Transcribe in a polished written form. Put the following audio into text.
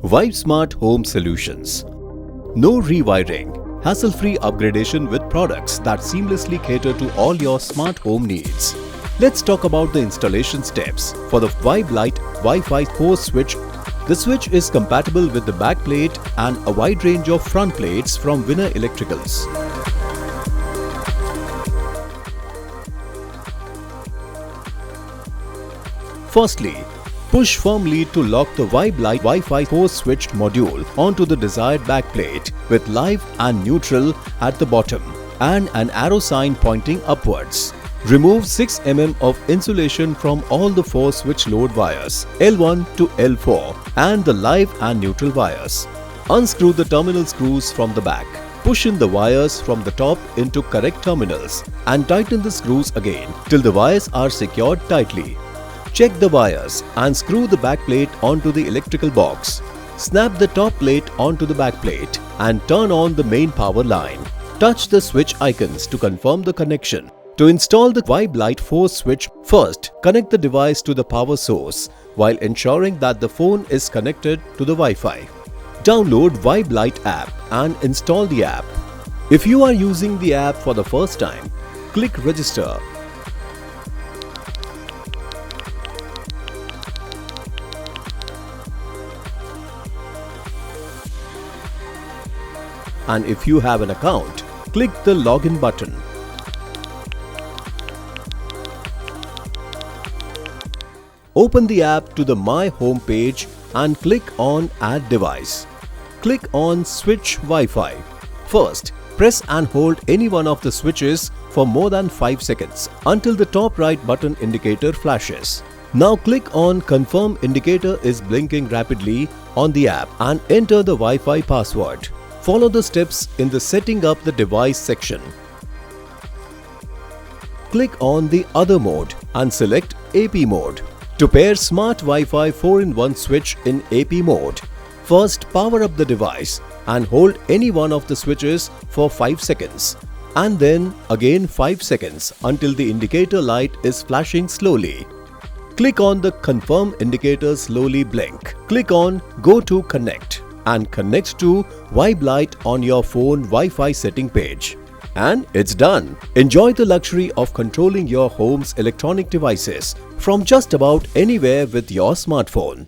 Vibe Smart Home Solutions. No rewiring, hassle-free upgradation with products that seamlessly cater to all your smart home needs. Let's talk about the installation steps for the Vibe Lite Wi-Fi 4 switch. The switch is compatible with the back plate and a wide range of front plates from Winner Electricals. Firstly, push firmly to lock the Vibe Lite Wi-Fi 4 switched module onto the desired backplate with live and neutral at the bottom and an arrow sign pointing upwards. Remove 6 mm of insulation from all the 4 switch load wires L1 to L4 and the live and neutral wires. Unscrew the terminal screws from the back. Push in the wires from the top into correct terminals and tighten the screws again till the wires are secured tightly. Check the wires and screw the back plate onto the electrical box. Snap the top plate onto the back plate and turn on the main power line. Touch the switch icons to confirm the connection. To install the Vibe Lite 4 switch, first connect the device to the power source while ensuring that the phone is connected to the Wi-Fi. Download Vibe Lite app and install the app. If you are using the app for the first time, click Register. And if you have an account, click the Login button. Open the app to the My Home page and click on Add Device. Click on Switch Wi-Fi. First, press and hold any one of the switches for more than 5 seconds until the top right button indicator flashes. Now click on Confirm indicator is blinking rapidly on the app and enter the Wi-Fi password. Follow the steps in the Setting up the device section. Click on the Other mode and select AP mode. To pair Smart Wi-Fi 4-in-1 switch in AP mode, first power up the device and hold any one of the switches for 5 seconds and then again 5 seconds until the indicator light is flashing slowly. Click on the Confirm indicator slowly blink. Click on Go to Connect and connect to Vibe Lite on your phone Wi-Fi setting page. And it's done! Enjoy the luxury of controlling your home's electronic devices from just about anywhere with your smartphone.